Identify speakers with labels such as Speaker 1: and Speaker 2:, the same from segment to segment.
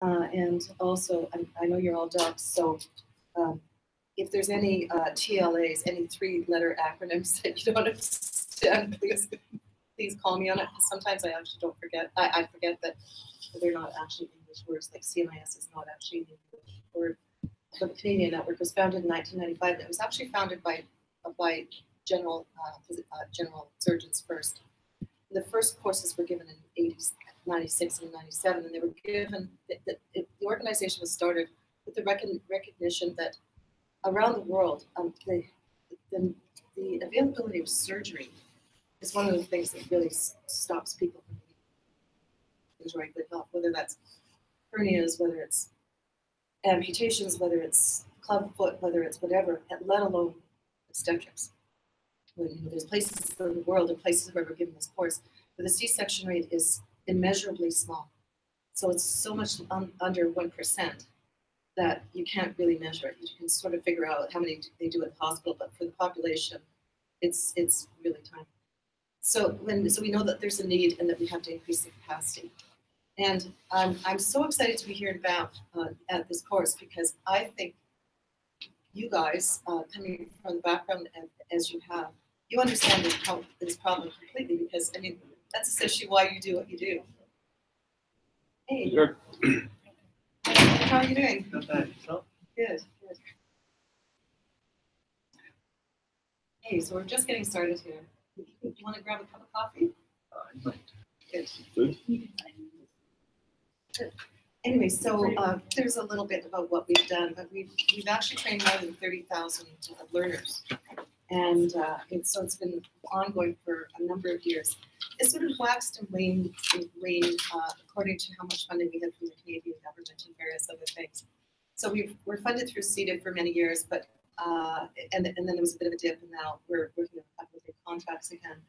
Speaker 1: And also, I know you're all docs, so if there's any TLAs, any three-letter acronyms that you don't understand, please call me on it. Sometimes I actually don't forget. I forget that they're not actually English words. Like CNIS is not actually an English word. But the Canadian network was founded in 1995, and it was actually founded by general surgeons first. The first courses were given in 96 and 97, and they were given, the organization was started with the recognition that around the world, the availability of surgery is one of the things that really stops people from enjoying good health, whether that's hernias, whether it's amputations, whether it's club foot, whether it's whatever, let alone obstetrics. There's places in the world and places where we're given this course where the C-section rate is immeasurably small. So it's so much under 1% that you can't really measure it. You can sort of figure out how many they do at the hospital, but for the population, it's really tiny. So we know that there's a need and that we have to increase the capacity. And I'm so excited to be here at this course because I think you guys, coming from the background as you have, you understand this problem completely because, I mean, that's essentially why you do what you do. Hey.
Speaker 2: Sure.
Speaker 1: How are you doing?
Speaker 2: Not bad. Yourself?
Speaker 1: Good, good. Hey, so we're just getting started here. You want to grab a cup of coffee? Good.
Speaker 2: Good.
Speaker 1: Good. Anyway, so there's a little bit about what we've done, but we've actually trained more than 30,000 learners. And so it's been ongoing for a number of years. It sort of waxed and waned according to how much funding we had from the Canadian government and various other things. So we're funded through CEDA for many years, but and then there was a bit of a dip, and now we're working on a couple of big contracts again.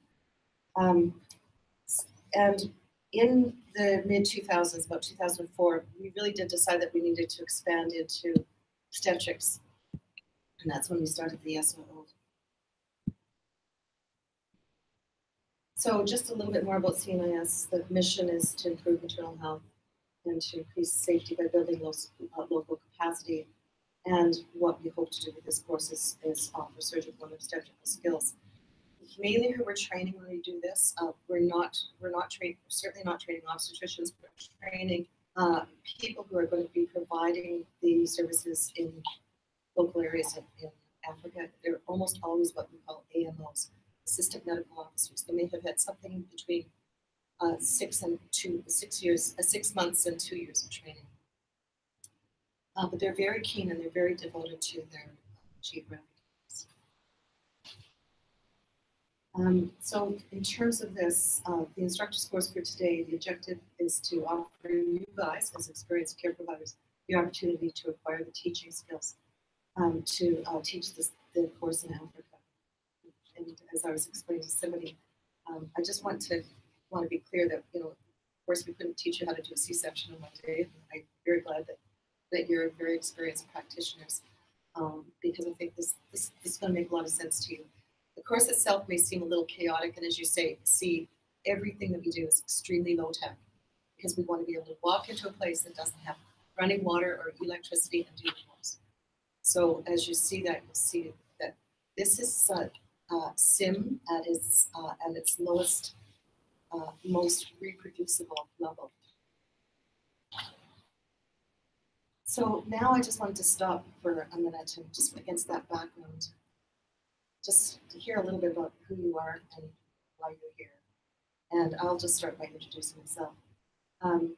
Speaker 1: And in the mid-2000s, about 2004, we really did decide that we needed to expand into obstetrics, and that's when we started the SOO. So just a little bit more about CNIS. The mission is to improve maternal health and to increase safety by building local capacity. And what we hope to do with this course is offer surgical and obstetrical skills. Mainly who we're training when we do this, we're certainly not training obstetricians, we're training people who are going to be providing the services in local areas in Africa. They're almost always what we call AMOs. Assistant medical officers. They may have had something between 6 months and 2 years of training. But they're very keen and they're very devoted to their geographic areas. So in terms of this, the instructor's course for today, the objective is to offer you guys as experienced care providers the opportunity to acquire the teaching skills to teach the course in Africa. And as I was explaining to somebody, I just want to be clear that, of course, we couldn't teach you how to do a C-section in one day. I'm very glad that you're very experienced practitioners, because I think this is going to make a lot of sense to you. The course itself may seem a little chaotic, and as you see, everything that we do is extremely low tech, because we want to be able to walk into a place that doesn't have running water or electricity and do the course. So as you see that, you'll see that this is SIM at its lowest, most reproducible level. So now I just wanted to stop for a minute and just against that background, just to hear a little bit about who you are and why you're here. And I'll just start by introducing myself. I'm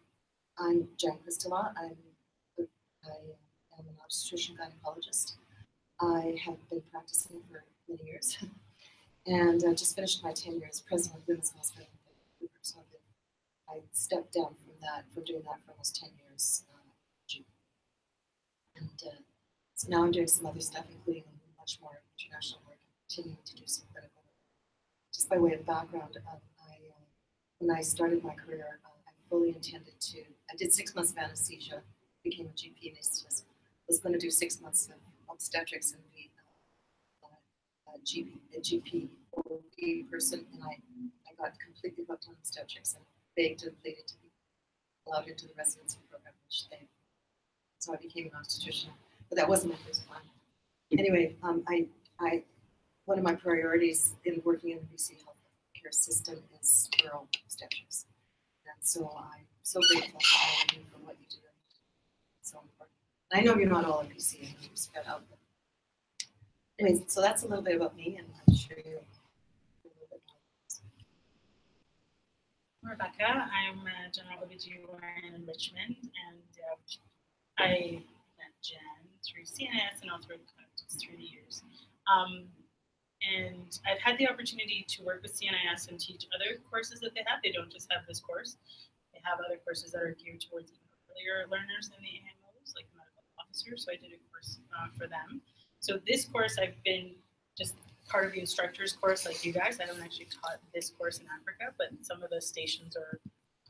Speaker 1: Jan Kristela. I am an obstetrician gynecologist. I have been practicing for many years. And I just finished my tenure as president of Women's Hospital. So I stepped down from doing that for almost 10 years. And so now I'm doing some other stuff, including much more international work, and continuing to do some clinical work. Just by way of background, when I started my career, I fully intended to, I did 6 months of anesthesia, became a GP anesthetist, was going to do 6 months of obstetrics and be a GP person, and I got completely hooked on obstetrics and begged and pleaded to be allowed into the residency program, which thank so I became an obstetrician. But that wasn't my first plan. Anyway, one of my priorities in working in the BC healthcare system is rural obstetrics. And so I'm so grateful to all of you for what you do. It's so important. And I know you're not all in BC, I know you're spread out. But anyways, so that's a little bit about me, and I'm sure you're a little bit more.
Speaker 2: Rebecca, I'm a general OBGYN in Richmond, and I met Jen through CNIS and also through the years. And I've had the opportunity to work with CNIS and teach other courses that they have. They don't just have this course. They have other courses that are geared towards even earlier learners in the AMOs, like the medical officer. So I did a course for them. So this course, I've been just part of the instructor's course like you guys. I haven't actually taught this course in Africa, but some of the stations are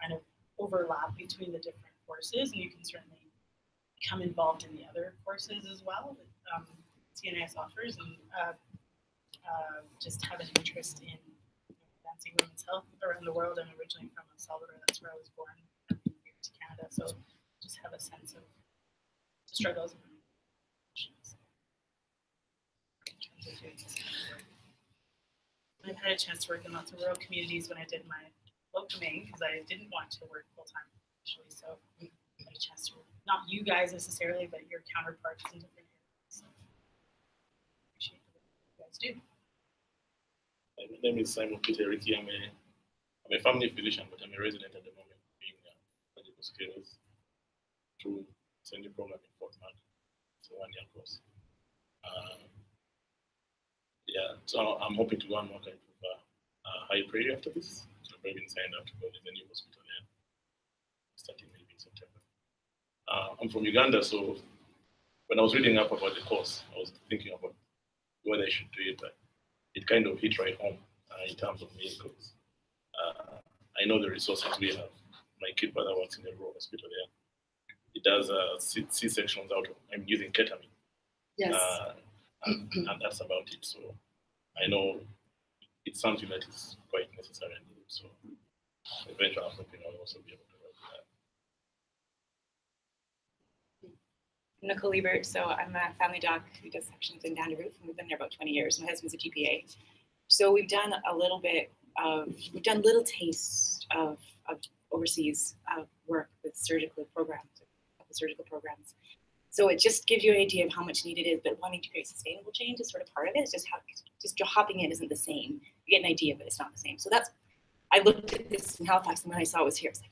Speaker 2: kind of overlap between the different courses, and you can certainly become involved in the other courses as well that CNIS offers, and just have an interest in advancing women's health around the world. I'm originally from El Salvador, that's where I was born. I moved here to Canada, so just have a sense of struggles. I've had a chance to work in lots of rural communities when I did my locuming, because I didn't want to work full-time initially, so I had a chance to work, not you guys necessarily, but your counterparts in different areas. So I appreciate what you guys do.
Speaker 3: My name is Simon Peter Ricky. I'm a family physician, but I'm a resident at the moment doing surgical skills through sending program in Fort Mac. It's a 1-year course. Yeah, so I'm hoping to go and work at High Prairie after this. So I've been signed up to go to the new hospital there, starting maybe in September. I'm from Uganda, so when I was reading up about the course, I was thinking about whether I should do it, but it kind of hit right home in terms of me, because I know the resources we have. My kid brother works in a rural hospital there. He does C-sections out of, I'm using ketamine.
Speaker 1: Yes.
Speaker 3: And that's about it. So I know it's something that is quite necessary and needed. So eventually I'm hoping I'll also be able to help with that.
Speaker 4: Nicole Liebert, so I'm a family doc who does sections in Down to Roof, and we've been there about 20 years. My husband's a GPA. So we've done a little bit of, we've done little tastes of overseas work with surgical programs, So it just gives you an idea of how much need it is, but wanting to create sustainable change is sort of part of it. It's just hopping in isn't the same. You get an idea, but it's not the same. So that's, I looked at this in Halifax, and when I saw it was here, I was like,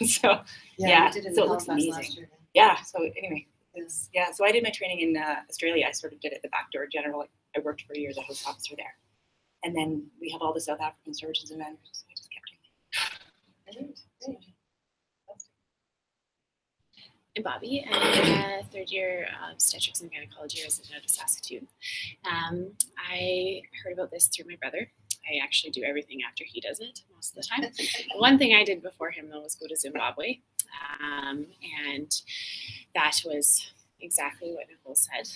Speaker 4: oh, so yeah, so it looks amazing. Yeah, so anyway, yeah, so I did my training in Australia. I sort of did it at the backdoor general. I worked for a year as a host officer there. And then we have all the South African surgeons and managers, so I just kept doing it.
Speaker 5: I'm Bobby. I'm a third-year obstetrics and gynecology resident out of Saskatoon. I heard about this through my brother. I actually do everything after he does it most of the time. One thing I did before him, though, was go to Zimbabwe. And that was exactly what Nicole said.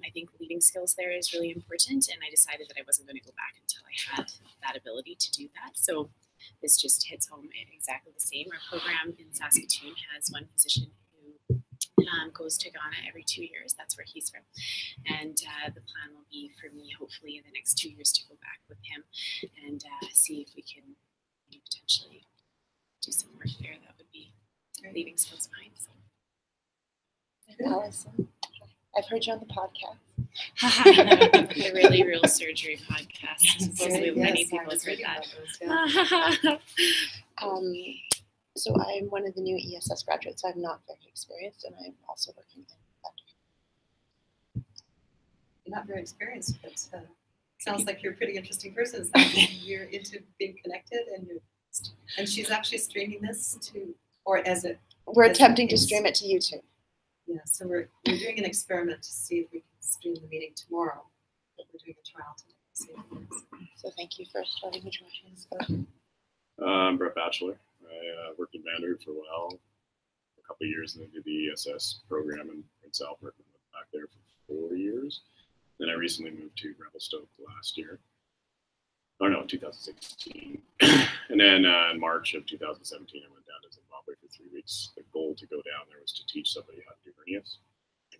Speaker 5: I think leading skills there is really important, and I decided that I wasn't going to go back until I had that ability to do that. So this just hits home exactly the same. Our program in Saskatoon has one physician who goes to Ghana every 2 years. That's where he's from. And the plan will be for me, hopefully, in the next 2 years to go back with him and see if we can potentially do some work there that would be leaving skills behind. So.
Speaker 6: Allison, I've heard you on the podcast.
Speaker 5: The Really Real Surgery podcast. Supposedly many people have heard that.
Speaker 6: So I'm one of the new ESS graduates. I'm not very experienced, and I'm also working in that.
Speaker 1: You're not very experienced, but sounds like you're a pretty interesting person. You're into being connected, and she's actually streaming this to, or as it.
Speaker 6: We're attempting to stream it to YouTube.
Speaker 1: Yeah, so we're doing an experiment to see if we can stream the meeting tomorrow. But we're doing a trial today. See if it works.
Speaker 6: So thank you for starting the trial.
Speaker 7: I'm Brett Batchelor. I worked in Vanderbilt for a while, a couple of years, and I did the ESS program in Prince Albert, and went back there for 4 years. Then I recently moved to Revelstoke last year. Oh no, 2016. And then in March of 2017, I went down to Zimbabwe for 3 weeks. The goal to go down there was to teach somebody how to do brain CNIS.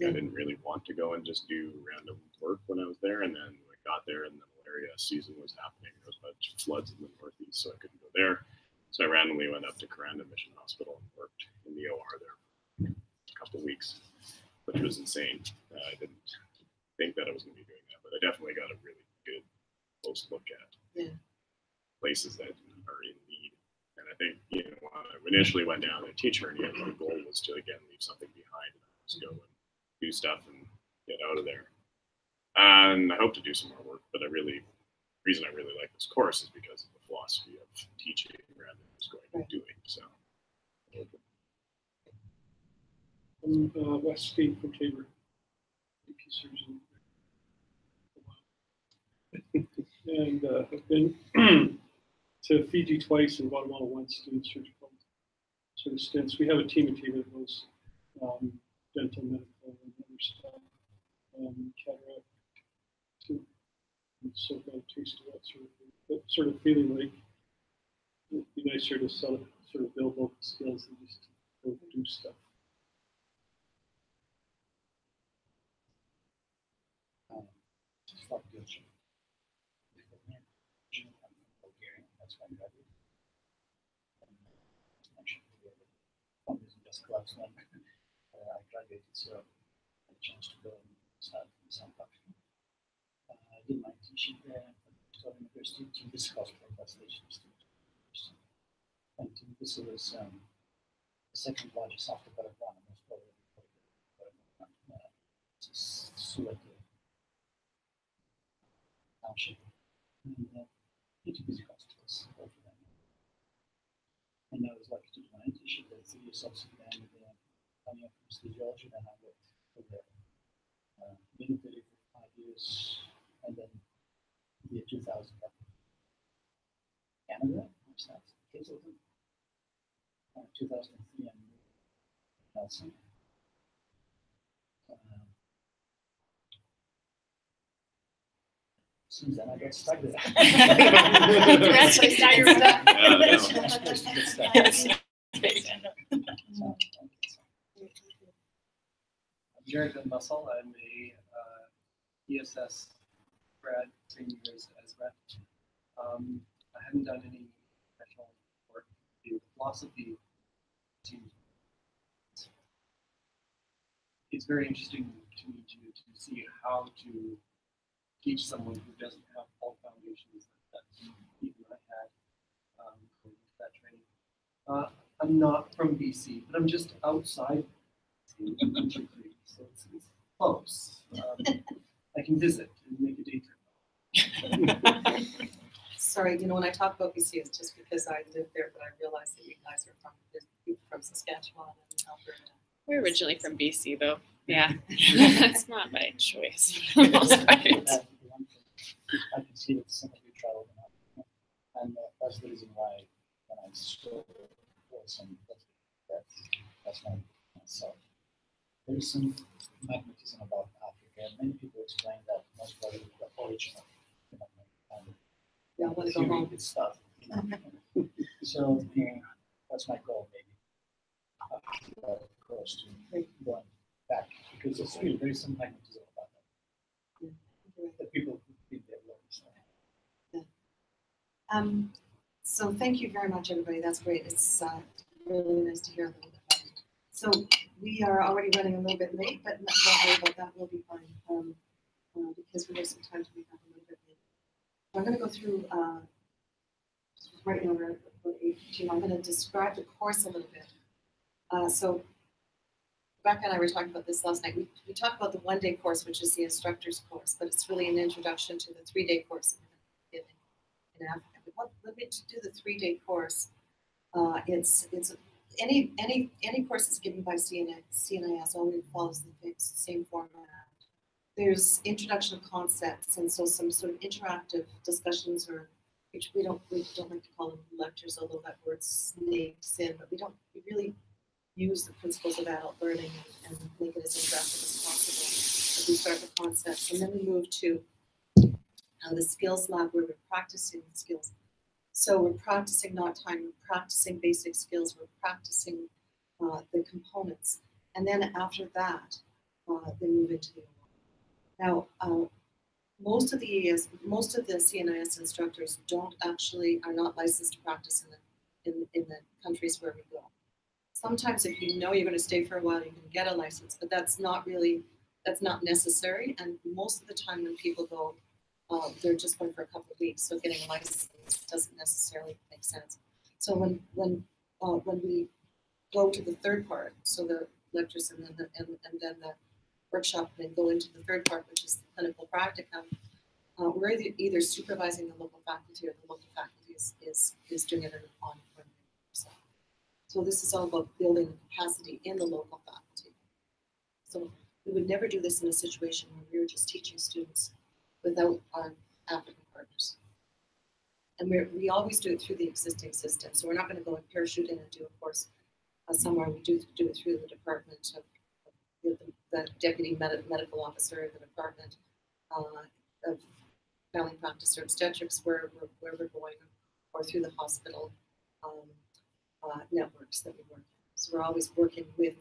Speaker 7: I didn't really want to go and just do random work when I was there, and then I got there and the malaria season was happening. There was a bunch of floods in the Northeast, so I couldn't go there. So I randomly went up to Coranda Mission Hospital and worked in the OR there for a couple of weeks, which was insane. I didn't think that I was going to be doing that, but I definitely got a really good close look at places that are in need. And I think, you know, when I initially went down to teach hernia, my goal was to, again, leave something behind and just go and do stuff and get out of there. And I hope to do some more work, but the reason I really like this course is because of the philosophy of teaching rather than just going and doing. So.
Speaker 8: Westgate from Tabor, AP surgeon. And I've been to Fiji twice and Guatemala once doing surgical sort of stints. We have a team at Tabor that goes dental, medical, and other stuff, cataract too. And so I've got a taste of that sort of thing. But sort of feeling like it'd be nicer to sort of build local skills than just go do stuff.
Speaker 9: I graduated, so I had a chance to go and start in South Africa. I did my teaching there at Victoria University, Timbisi Hospital, translation student. And Timbisi was the second largest after Baragwana, most probably. It's Sulawesi township. And Timbisi hospitals, both of them. And I was lucky to do my internship at 3 years subsequent and coming up from anesthesiology, then I worked for the military for 5 years, and then in the year 2000, Canada, Hazelton, 2003, and Nelson. Since then, I got stuck there.
Speaker 5: That's why now you're stuck.
Speaker 10: I'm Jared Van Bussel. I'm a ESS grad, same year as Brett. I haven't done any professional work. The philosophy seems it's very interesting to me to see how to teach someone who doesn't have all foundations that even I had going into that training. I'm not from BC, but I'm just outside so it's close. I can visit and make a day trip.
Speaker 1: Sorry, you know, when I talk about BC, it's just because I live there, but I realize that you guys are from Saskatchewan and Alberta.
Speaker 5: We're originally from BC, though. Yeah, that's not by choice for the most part.
Speaker 9: I can see that some of you travel, and that's the reason why when I saw some that's my myself. There is some magnetism about Africa, and many people explain that most probably the origin of
Speaker 1: yeah, I want to go home.
Speaker 9: Good stuff. So that's my goal, maybe. Close to going back because it's really there is some magnetism about that. Yeah. The people who think they're low.
Speaker 1: So thank you very much, everybody. That's great. It's really nice to hear a little bit about it. So we are already running a little bit late, but don't worry about that. We'll be fine because we have some time to make up a little bit late. I'm going to go through right now. I'm going to describe the course a little bit. So Rebecca and I were talking about this last night. We talked about the one-day course, which is the instructor's course, but it's really an introduction to the 3-day course that we're going to give in Africa. But let me do the 3-day course. It's any course that's given by CNIS only follows the same format. There's introduction concepts, and so some sort of interactive discussions, or which we don't like to call them lectures, although that word sneaks in. But we really use the principles of adult learning and make it as interactive as possible as we start the concepts, and then we move to the skills lab where we're practicing the skills. So we're practicing knot tying, we're practicing basic skills, we're practicing the components. And then after that, they move into the OR. Now, most of the CNIS instructors are not licensed to practice in the countries where we go. Sometimes if you know you're going to stay for a while, you can get a license, but that's not necessary. And most of the time when people go, they're just going for a couple of weeks, so getting a license doesn't necessarily make sense. So when we go to the third part, so the lectures and then the workshop, and then go into the third part, which is the clinical practicum, we're either supervising the local faculty or the local faculty is doing it on themselves. So this is all about building the capacity in the local faculty. So we would never do this in a situation where we were just teaching students without our African partners. And we always do it through the existing system. So we're not going to go and parachute in and do a course somewhere. We do it through the department of the deputy medical officer of the department of family practice or obstetrics, where we're going, or through the hospital networks that we work in. So we're always working with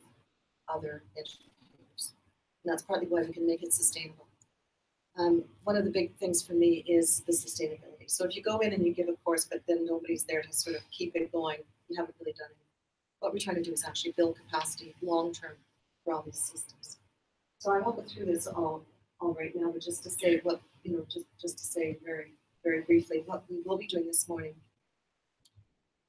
Speaker 1: other educators. And that's partly why we can make it sustainable. One of the big things for me is the sustainability. So if you go in and you give a course, but then nobody's there to sort of keep it going, you haven't really done anything. What we're trying to do is actually build capacity long-term for all these systems. So I won't go through this all right now, but just to say what, just to say very, very briefly, what we will be doing this morning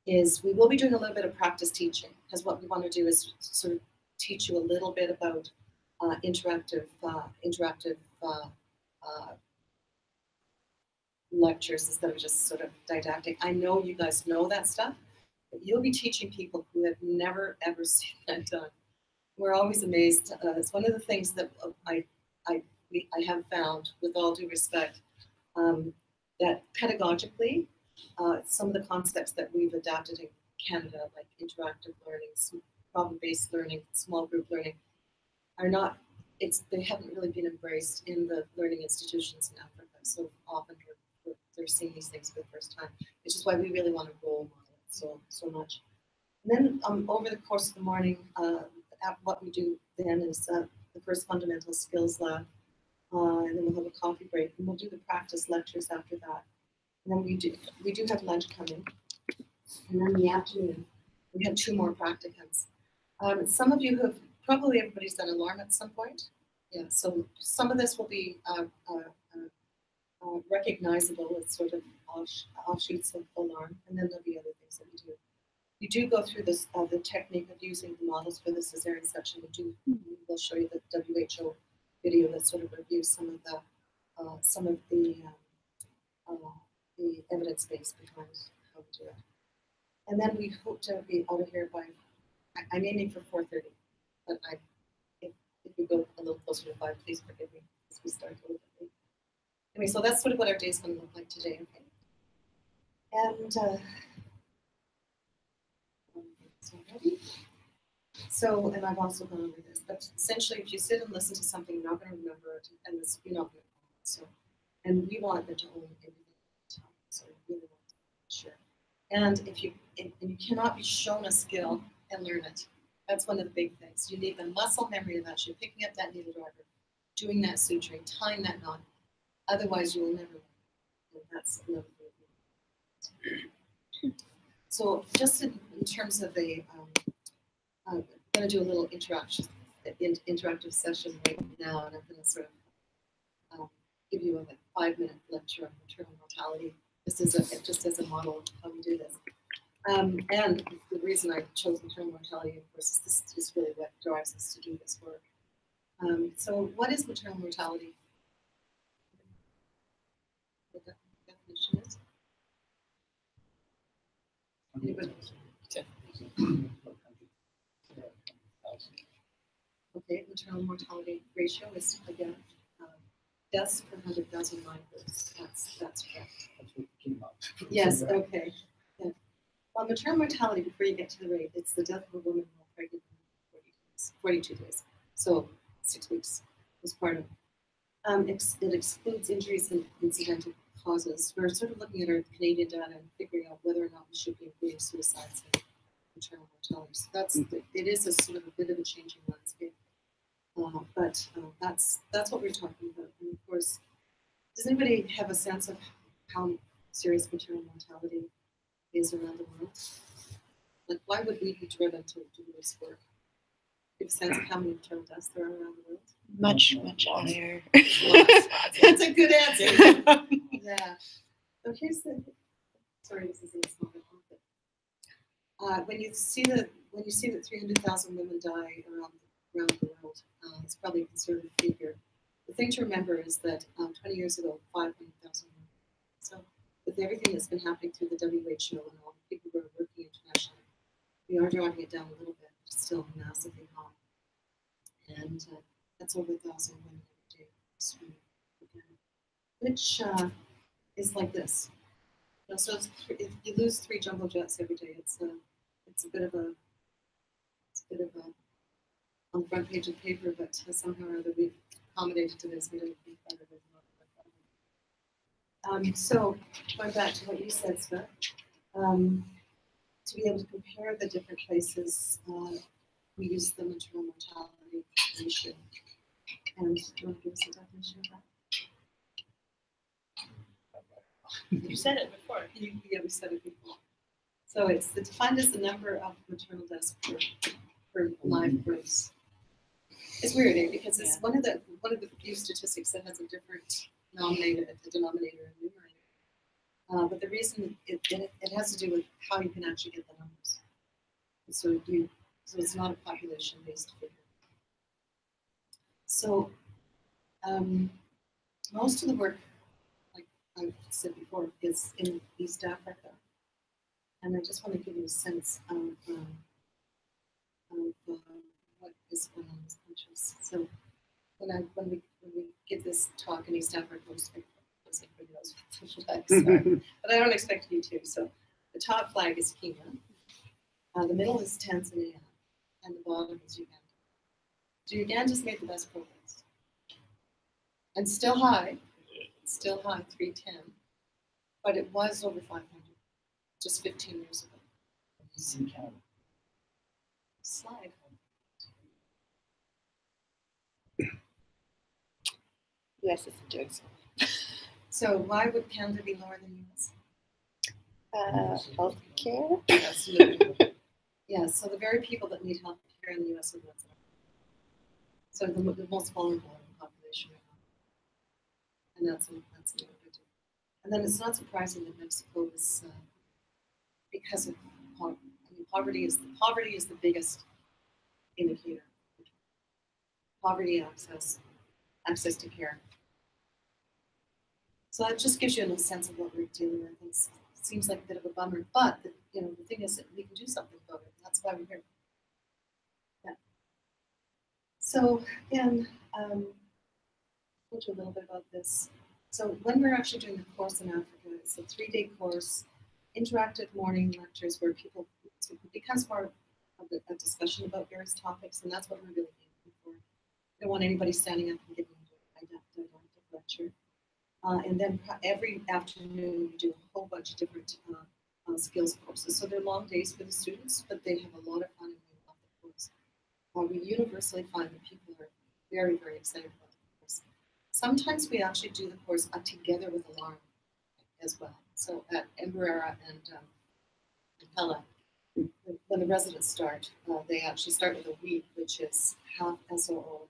Speaker 1: is we will be doing a little bit of practice teaching, because what we want to do is sort of teach you a little bit about interactive lectures instead of just sort of didactic. I know you guys know that stuff, but you'll be teaching people who have never ever seen that done. We're always amazed. It's one of the things that I have found, with all due respect, that pedagogically, some of the concepts that we've adapted in Canada, like interactive learning, problem-based learning, small group learning, they haven't really been embraced in the learning institutions in Africa. So often they're seeing these things for the first time, which is why we really want to role model it so much. And then over the course of the morning, what we do then is the first fundamental skills lab, and then we'll have a coffee break, and we'll do the practice lectures after that. And then we do have lunch coming, and then in the afternoon we have 2 more practicums. Some of you have probably everybody's done alarm at some point. Yeah, so some of this will be recognizable as sort of offshoots of alarm, and then there'll be other things that we do. We do go through this the technique of using the models for the cesarean section. We'll show you the WHO video that sort of reviews some of the evidence base behind how we do it. And then we hope to be out of here by, I'm aiming for 4:30, but if we go a little closer to 5, please forgive me as we start a little bit late. Anyway, so that's sort of what our day is going to look like today. Okay. And so, and I've also gone over this, but essentially, if you sit and listen to something, you're not going to remember it, and you're not going to know it. So, and we want them to own everything at the time. So, we really want to make sure. And you cannot be shown a skill and learn it. That's one of the big things. You need the muscle memory of actually picking up that needle driver, doing that suturing, tying that knot. Otherwise, you will never learn. And that's another thing. So, just in terms of I'm going to do a little interactive session right now, and I'm going to sort of give you a 5-minute lecture on maternal mortality, just as a model of how we do this. And the reason I chose maternal mortality, of course, is this is really what drives us to do this work. So what is maternal mortality? What the definition is? Anybody? Okay, maternal mortality ratio is, again, deaths per 100,000 live births. That's correct.
Speaker 9: That's what came up.
Speaker 1: Yes, okay. Yeah. Well, maternal mortality, before you get to the rate, it's the death of a woman while pregnant for 42 days. So 6 weeks postpartum. It excludes injuries and incidental causes. We're sort of looking at our Canadian data and figuring out whether or not we should be including suicides maternal mortality. So it is a sort of a bit of a changing landscape. But that's what we're talking about. And of course, does anybody have a sense of how serious maternal mortality is around the world? Like, why would we be driven to do this work? Do you have a sense of how many maternal deaths there are around the world?
Speaker 6: Much higher.
Speaker 1: That's a good answer. Yeah. So here's the. Sorry, this is a small bit. When you see that 300,000 women die around the world, it's probably a conservative figure. The thing to remember is that 20 years ago, 500,000 women. So with everything that's been happening through the WHO and all the people who are working internationally, we are drawing it down a little bit, but still massively high. And that's over 1,000 women every day, which is like this. So if you lose 3 jumbo jets every day, it's a bit of a on the front page of the paper, but somehow or other we've accommodated to this. We don't think that it is. So going back to what you said, Scott, to be able to compare the different places, we use the maternal mortality ratio. And do you want to give us a definition of that?
Speaker 2: You said it before.
Speaker 1: Yeah, we said it before. So it's defined as the number of maternal deaths per live births. It's weird, because it's one of the few statistics that has a different denominator and numerator. But the reason it has to do with how you can actually get the numbers. And so it's not a population-based figure. So most of the work, like I've said before, is in East Africa. And I just want to give you a sense of what is going on in these countries. So when we give this talk in East Africa, most everybody knows what the flags are, but I don't expect you to. So the top flag is Kenya, the middle is Tanzania, and the bottom is Uganda. So Uganda's made the best progress, and still high, 310, but it was over 500 just 15 years ago. Slide.
Speaker 6: US isn't doing so.
Speaker 1: So why would Canada be lower than US?
Speaker 6: Healthcare.
Speaker 1: Yeah, so the very people that need health care in the US are the ones that are. So the most vulnerable in the population right now. And that's another good deal. And then it's not surprising that Mexico is because of poverty. I mean, poverty is the biggest indicator. Poverty access to care. So that just gives you a sense of what we're dealing with. It seems like a bit of a bummer, but the thing is that we can do something about it. That's why we're here. Yeah. So again, I'll told you a little bit about this. So when we're actually doing the course in Africa, it's a 3-day course, interactive morning lectures where people, so it becomes more of a discussion about various topics, and that's what we're really aiming for. I don't want anybody standing up and giving a didactic lecture. And then every afternoon we do a whole bunch of different skills courses. So they're long days for the students, but they have a lot of fun and they love the course. We universally find that people are very, very excited about the course. Sometimes we actually do the course together with Alarm as well. So at Emberera and Pella, when the residents start, they actually start with a week, which is half SOO,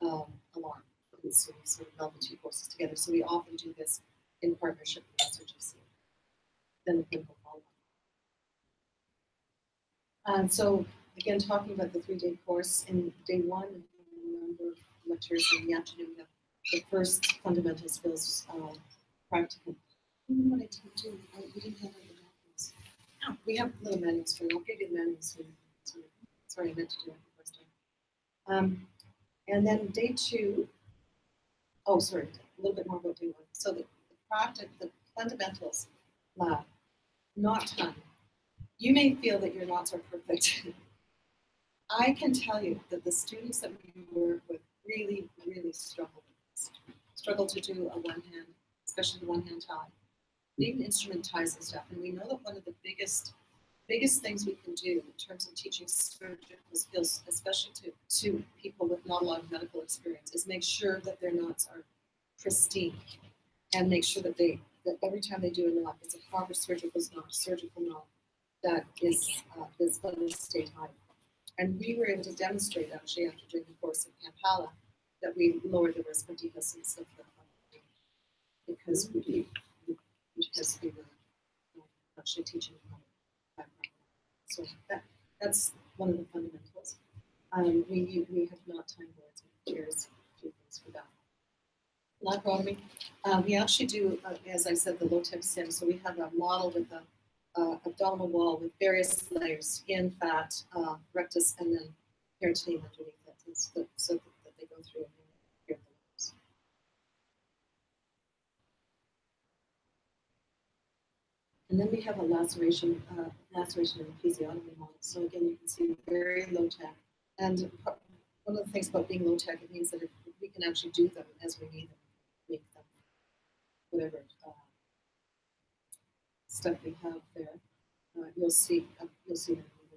Speaker 1: half Alarm. So we sort of meld the 2 courses together. So we often do this in partnership with SRGC, then the clinical follow-up. So again, talking about the 3-day course, in day 1, a number of lectures in the afternoon, we have the first fundamental skills practicum. What I didn't do, we didn't have any manuals. No, we have little manuals for you. I'll give you the manuals soon. Sorry, I meant to do it the first time. And then day 2, oh, sorry, a little bit more about day 1. So the fundamentals lab, not time. You may feel that your knots are perfect. I can tell you that the students that we work with really, really struggle with this. Struggle to do a one-hand, especially the one-hand tie. Even instrument ties and stuff. And we know that one of the biggest biggest things we can do in terms of teaching surgical skills, especially to people with not a lot of medical experience, is make sure that their knots are pristine, and make sure that that every time they do a knot, it's a proper surgical knot that is going to stay tight. And we were able to demonstrate actually after doing the course in Kampala that we lowered the risk of dehiscence of the because we were actually teaching them how to. So that's one of the fundamentals. We have not time boards and chairs do things for that. Laparotomy, we actually do, as I said, the low-tech sim. So we have a model with a abdominal wall with various layers: skin, fat, rectus, and then peritoneum underneath it, so that they go through and hear the layers. And then we have a laceration and episiotomy model. So again, you can see very low tech. And one of the things about being low tech, it means that if we can actually do them as we need them, make them whatever stuff we have there. You'll see that a little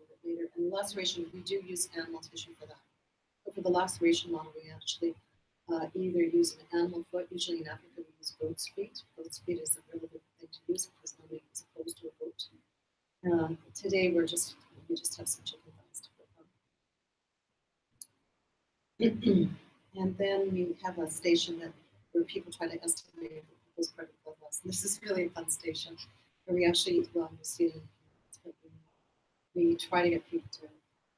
Speaker 1: bit later. And laceration, we do use animal tissue for that. But for the laceration model, we actually either use an animal foot. Usually in Africa, we use goat's feet. Goat's feet is a really good thing to use because nobody is opposed to a goat. Today, we just have some chicken thighs to put on. And then we have a station where people try to estimate the postpartum blood loss. This is really a fun station where we actually, well, you'll see it in but we try to get people to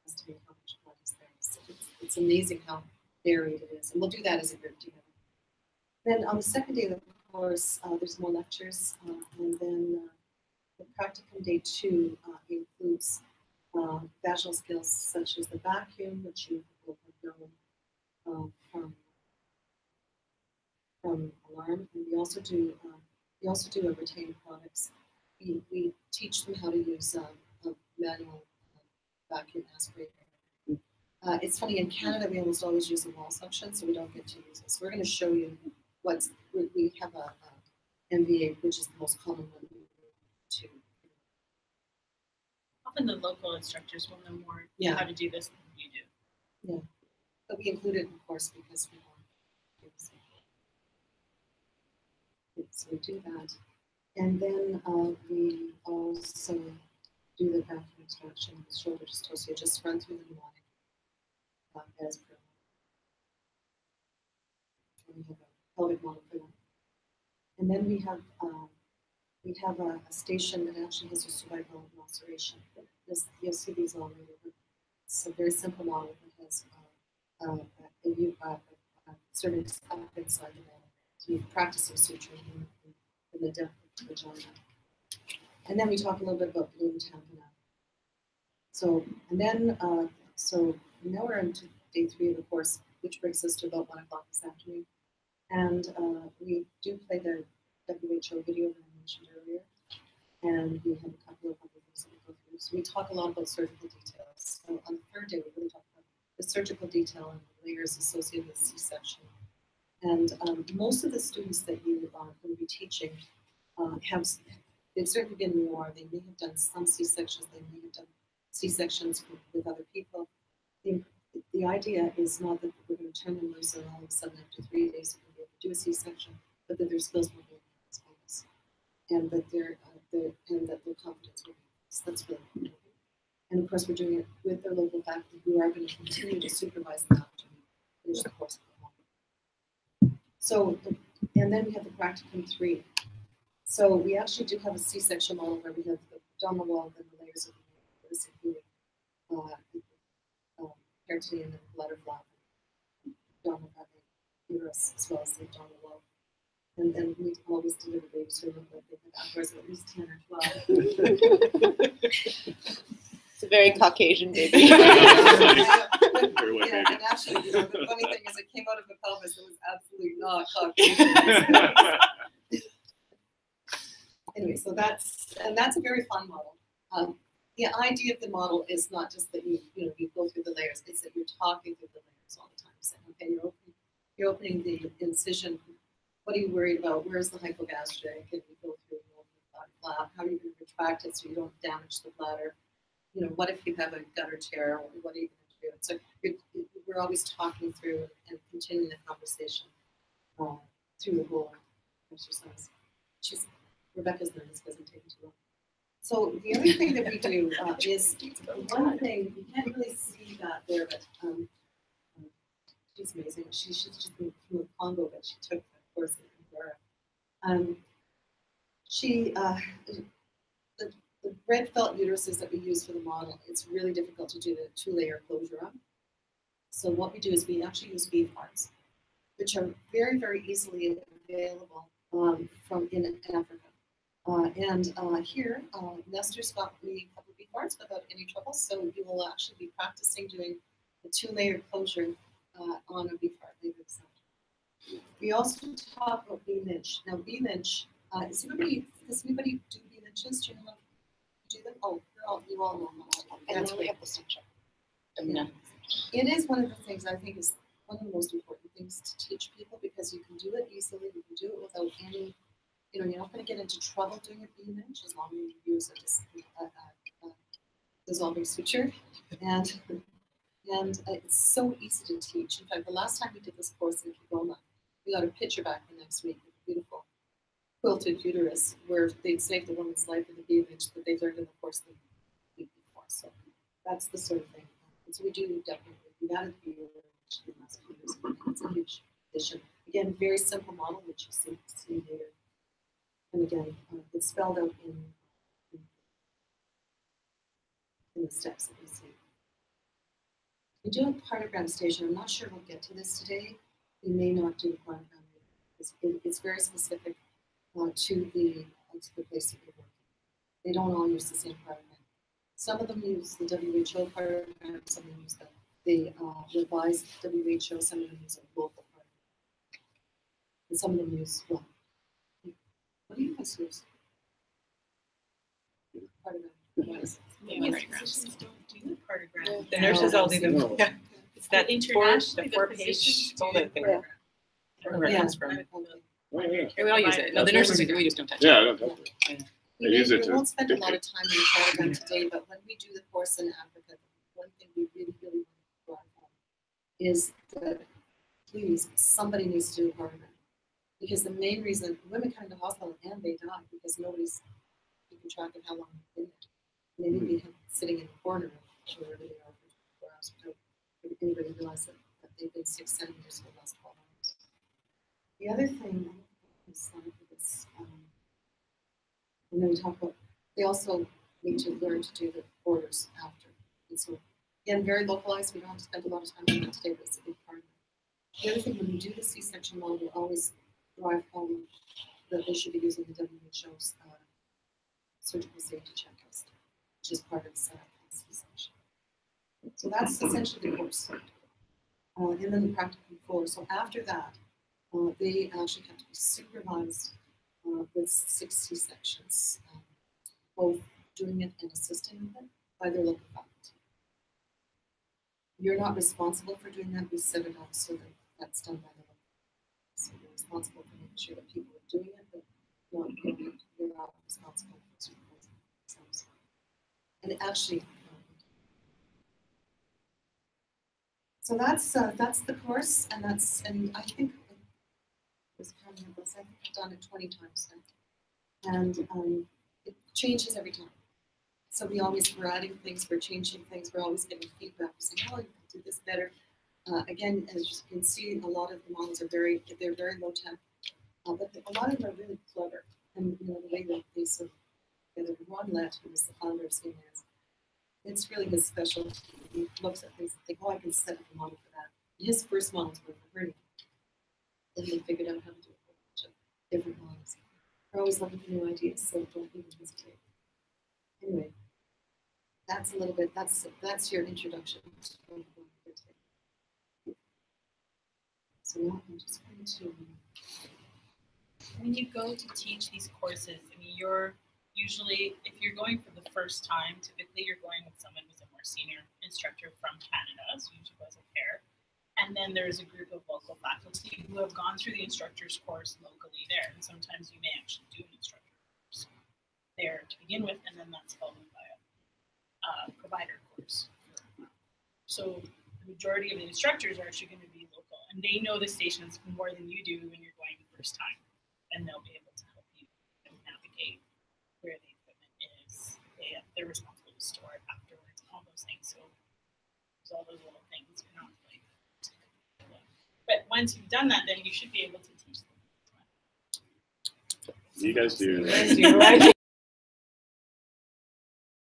Speaker 1: estimate how much blood is there. So it's amazing how varied it is. And we'll do that as a group together. Then on the second day of the course, there's more lectures. And then the practicum day 2 includes vaginal skills such as the vacuum, which you will have known from alarm. And we also do a retained products. We teach them how to use a manual vacuum aspirator. It's funny, in Canada, we almost always use a wall suction, so we don't get to use it. So we're going to show you we have a MVA, which is the most common one to.
Speaker 2: Often the local instructors will know more how to do this than you do.
Speaker 1: Yeah, but we include it, of course, because we want to. So we do that. And then we also do the vacuum extraction of the shoulder dystocia, just run through the mnemonic as per. And we have a pelvic model for that. And then we have a station that actually has a cervical laceration. You'll see these all later. It's a very simple model that has a cervix up inside the wall. So you practice suturing in the depth of the vagina. And then we talk a little bit about balloon tamponade. So, and then, so now we're into day 3 of the course, which brings us to about 1 o'clock this afternoon. And we do play the WHO video that I mentioned earlier. And we have a couple of other things that we go through. So we talk a lot about surgical details. So on the 3rd day, we really talk about the surgical detail and the layers associated with C-section. And most of the students that you are going to be teaching they've certainly been in war. They may have done some C-sections. They may have done C-sections with other people. The idea is not that we're going to turn them loose and all of a sudden after 3 days we're going to be able to do a C-section, but that their skills will be enhanced, and that their confidence will be increased. That's really important. And of course, we're doing it with their local faculty who are going to continue to supervise them after we finish the course. So, and then we have the practicum 3. So we actually do have a C-section model where we have the abdominal wall and the layers of the uterus, including peritoneum and bladder flap, abdominal uterus, as well as the abdominal wall. And then we always deliver babies who look like they have outdoors of at least 10 or 12.
Speaker 6: It's a very Caucasian baby.
Speaker 1: Yeah, and actually, the funny thing is, it came out of the pelvis. It was absolutely not Caucasian. Anyway, so that's a very fun model. The idea of the model is not just that you go through the layers; it's that you're talking through the layers all the time. Saying, okay, you're opening the incision. What are you worried about? Where's the hypogastric? And we go through flap? How are you going to retract it so you don't damage the bladder? You know, what if you have a gutter tear? What are you going to do? So we're always talking through and continuing the conversation through the whole exercise. Rebecca's nervous because I'm taking too long. So the other thing that we do is one thing, you can't really see that there, but she's amazing. She's just moved from the Congo, but she took the course in Angola. The red felt uteruses that we use for the model, it's really difficult to do the 2-layer closure on. So what we do is we actually use beef hearts, which are very, very easily available from in Africa. Here, Nestor's got me a couple of beef hearts without any trouble, so you will actually be practicing doing a 2-layer closure on a beef heart later this afternoon. We also talk about B-minch. Now, B-minch, does anybody do B-minches? Do you know how to do them? Oh, you all know how to.
Speaker 6: And then we have the censure.
Speaker 1: Yeah. It is one of the things I think is one of the most important things to teach people, because you can do it easily, you can do it without any, you know, you're not going to get into trouble doing a B-minch as long as you use a dissolving suture. And it's so easy to teach. In fact, the last time we did this course in Kigoma, we got a picture back the next week of a beautiful quilted uterus where they'd saved the woman's life with a B-minch that they learned in the course the week before. So that's the sort of thing. And so we do definitely, we added the B-minch in the last few years. It's a huge addition. Again, very simple model, which you see later. And again, it's spelled out in the steps that we see. We do a partogram station. I'm not sure we'll get to this today. We may not do the partogram. It's very specific to the place that you're working. They don't all use the same partogram. Some of them use the WHO partogram, some of them use the revised WHO, some of them use a local partogram. And some of them use, well, what do you guys use? Partogram.
Speaker 2: Physicians don't do partogram.
Speaker 11: The nurses all do them.
Speaker 7: No.
Speaker 11: Yeah. It's that
Speaker 2: Internationally, the
Speaker 11: 4-page
Speaker 2: physicians
Speaker 11: folder
Speaker 2: do
Speaker 11: thing.
Speaker 6: Yeah.
Speaker 11: Reference from.
Speaker 7: Oh, yeah.
Speaker 11: We all use it. No, the nurses do. We just don't touch it.
Speaker 7: Yeah, I don't touch it.
Speaker 1: We,
Speaker 7: use it
Speaker 1: we
Speaker 7: to
Speaker 1: won't spend a lot of
Speaker 7: dictate.
Speaker 1: time on the program today, but when we do the course in Africa, one thing we really, really want to drive home is that, please, somebody needs to do a program. Because the main reason women come into hospital and they die because nobody's keeping track of how long they've been there. And they may be sitting in the corner of wherever they are for 24 hours without anybody realize that they've been 6 centimeters for the last 12 hours. The other thing is this, and then we talk about, they also need to learn to do the orders after. And so, again, very localized. We don't have to spend a lot of time on that today, but it's a big part of it. The other thing, when we do the C-section model, we always drive home that they should be using the WHO's surgical safety checklist, which is part of the setup of the C-section. So that's essentially the course. And then the practical floor. So after that, they actually have to be supervised with 6 C-sections, both doing it and assisting with it by their local faculty. You're not responsible for doing that. We set it up so that that's done by the local. So you're responsible for making sure that people are doing it, but you're not responsible for supervising themselves. And actually, so that's the course, and I think I've done it 20 times now, and it changes every time. So we're adding things, we're changing things, we're always getting feedback, saying, oh, you can do this better. Again, as you can see, a lot of the models are very low temp, but a lot of them are really clever. And the way that they sort of together. Ron Lett, who was the founder of CNIS, it's really his specialty. He looks at things and thinks, oh, I can set up a model for that. And his first models were for hernia. Then they figured out how to do a whole bunch of different models. We're always looking for new ideas, so don't even hesitate. Anyway, that's a little bit, that's your introduction to what I'm going to do today. So now I'm just going to...
Speaker 2: When you go to teach these courses, I mean, you're usually, if you're going for the first time, typically you're going with someone who's a more senior instructor from Canada, so usually was a pair. And then there's a group of local faculty who have gone through the instructor's course locally there. And sometimes you may actually do an instructor course there to begin with, and then that's followed by a provider course. So the majority of the instructors are actually going to be local, and they know the stations more than you do when you're going the first time, and they'll be able to help you navigate where the equipment is. They're responsible to store it afterwards, all those things. So there's all those little things. You're not like, but once you've done that, then you should be able to teach them.
Speaker 7: You guys do.
Speaker 11: Yes, you're right.